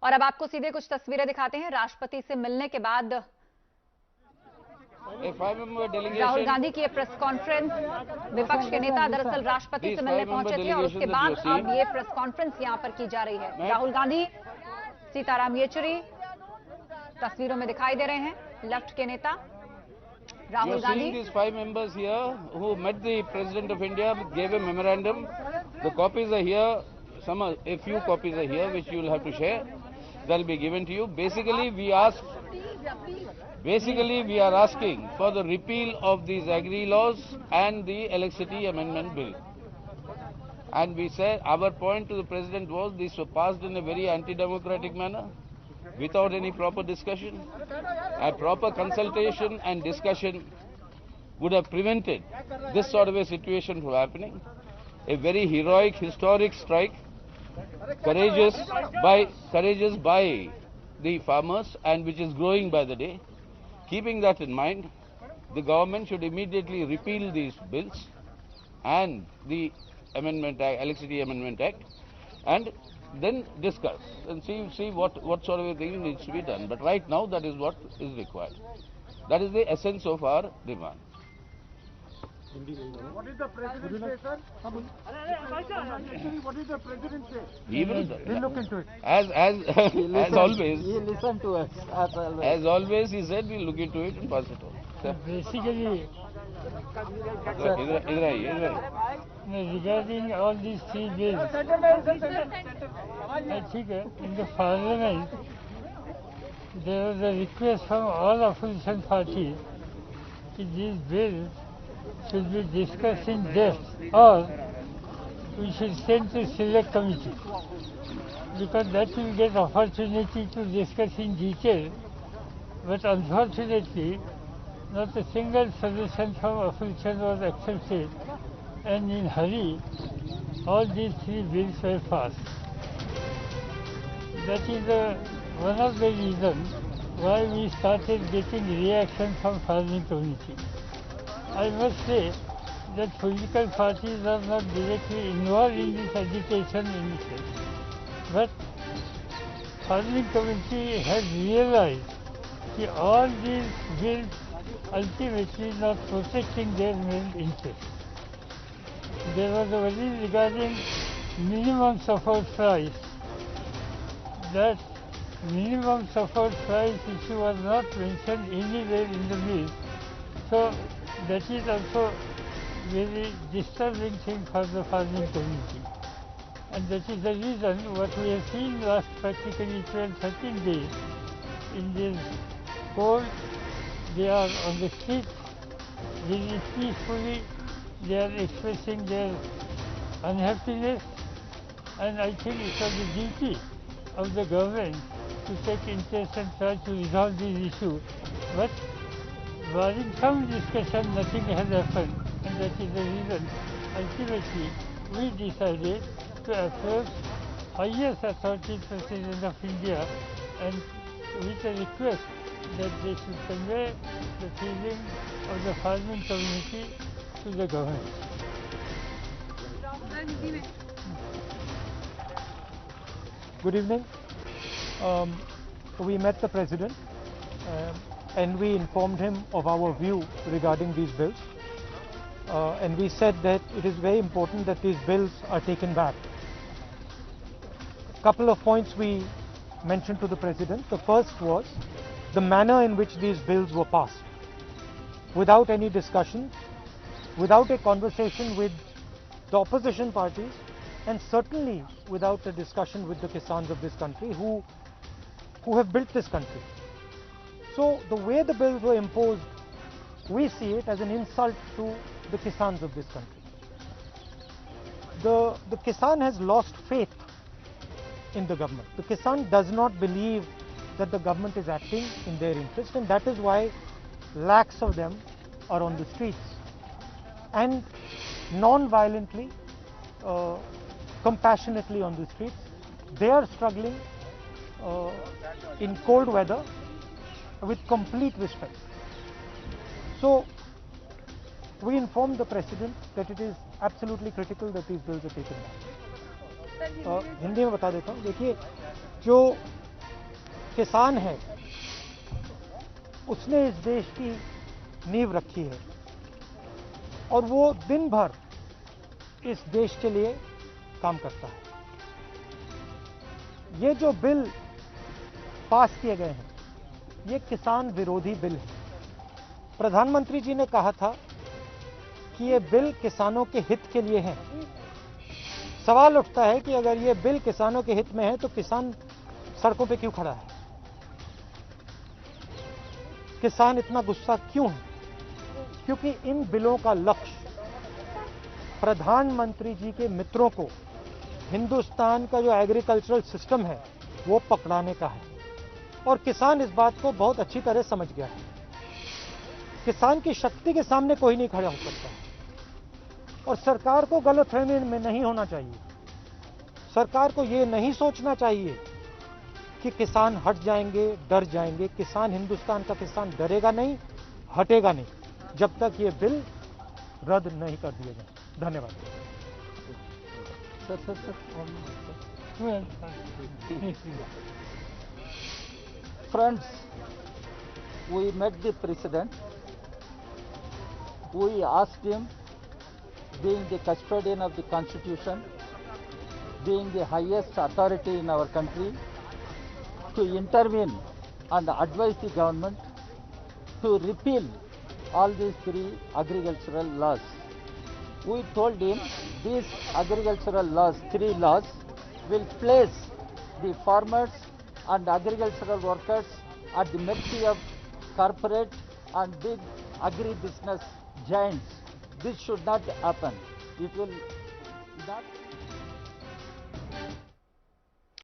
और अब आपको सीधे कुछ तस्वीरें दिखाते हैं। राष्ट्रपति से मिलने के बाद राहुल गांधी की प्रेस कॉन्फ्रेंस, विपक्ष के नेता दरअसल राष्ट्रपति से मिलने पहुंचे थे और उसके बाद अब ये प्रेस कॉन्फ्रेंस यहां पर की जा रही है। राहुल गांधी, सीताराम येचुरी तस्वीरों में दिखाई दे रहे हैं, लेफ्ट के नेता Rahul Gandhi. These 5 members here who met the President of India, gave a memorandum. The copies are here. A few copies are here, which you will have to share. That will be given to you. Basically, we are asking for the repeal of these agri laws and the Electricity Amendment Bill. And we said our point to the President was these were passed in a very anti-democratic manner, without any proper discussion. A proper consultation and discussion would have prevented this sort of a situation from happening. A very heroic, historic strike, courageous by the farmers, and which is growing by the day. Keeping that in mind, the government should immediately repeal these bills and the Electricity Amendment Act, and then discuss and see what sort of a thing needs to be done. But right now, that is what is required. That is the essence of our demand. What did the President say, sir? What did the President say? He will look into it. As always. He listened to us. As always, he said we'll look into it and pass it on. Basically, regarding all these 3 bills, I think in the Parliament there was a request from all opposition parties that these bills should be discussed in depth, or we should send to select committee, because that will get opportunity to discuss in detail. But unfortunately, not a single suggestion from opposition was accepted, and in hurry, all these 3 bills were passed. That is one of the reasons why we started getting reaction from farming community. I must say that political parties are not directly involved in this agitation initiative, but farming community has realized that all these bills ultimately not protecting their main interests. There was a worry regarding minimum support price. That minimum support price issue was not mentioned anywhere in the bill. So that is also very disturbing thing for the farming community. And that is the reason what we have seen last practically 12-13 days in this cold. They are on the streets very peacefully. They are expressing their unhappiness, and I think it was the duty of the government to take interest and try to resolve these issues. But barring some discussion, nothing has happened, and that is the reason ultimately we decided to approach highest authority, President of India, and with a request that they should convey the feeling of the farming community to the government. Good evening. We met the President and we informed him of our view regarding these bills. And we said that it is very important that these bills are taken back. A couple of points we mentioned to the President. The first was the manner in which these bills were passed, without any discussion, without a conversation with the opposition parties, and certainly without a discussion with the Kisans of this country who have built this country. So the way the bills were imposed, we see it as an insult to the Kisans of this country. The Kisan has lost faith in the government. The Kisan does not believe that the government is acting in their interest, and that is why lakhs of them are on the streets and non-violently, compassionately on the streets. They are struggling in cold weather with complete respect. So we informed the President that it is absolutely critical that these bills are taken back. Hindi में बता देता हूँ. देखिए, जो किसान है उसने इस देश की नींव रखी है और वो दिन भर इस देश के लिए काम करता है। ये जो बिल पास किए गए हैं ये किसान विरोधी बिल है। प्रधानमंत्री जी ने कहा था कि ये बिल किसानों के हित के लिए है। सवाल उठता है कि अगर ये बिल किसानों के हित में है तो किसान सड़कों पे क्यों खड़ा है? किसान इतना गुस्सा क्यों है? क्योंकि इन बिलों का लक्ष्य प्रधानमंत्री जी के मित्रों को हिंदुस्तान का जो एग्रीकल्चरल सिस्टम है वो पकड़ाने का है और किसान इस बात को बहुत अच्छी तरह समझ गया है। किसान की शक्ति के सामने कोई नहीं खड़ा हो सकता और सरकार को गलतफहमी में नहीं होना चाहिए। सरकार को यह नहीं सोचना चाहिए कि किसान हट जाएंगे, डर जाएंगे। किसान, हिंदुस्तान का किसान डरेगा नहीं, हटेगा नहीं जब तक ये बिल रद्द नहीं कर दिए जाए। धन्यवाद। Friends, we met the President. We asked him, being the custodian of the Constitution, being the highest authority in our country, to intervene and advise the government to repeal all these 3 agricultural laws. We told him these agricultural laws, 3 laws, will place the farmers and agricultural workers at the mercy of corporate and big agri-business giants. This should not happen. It will not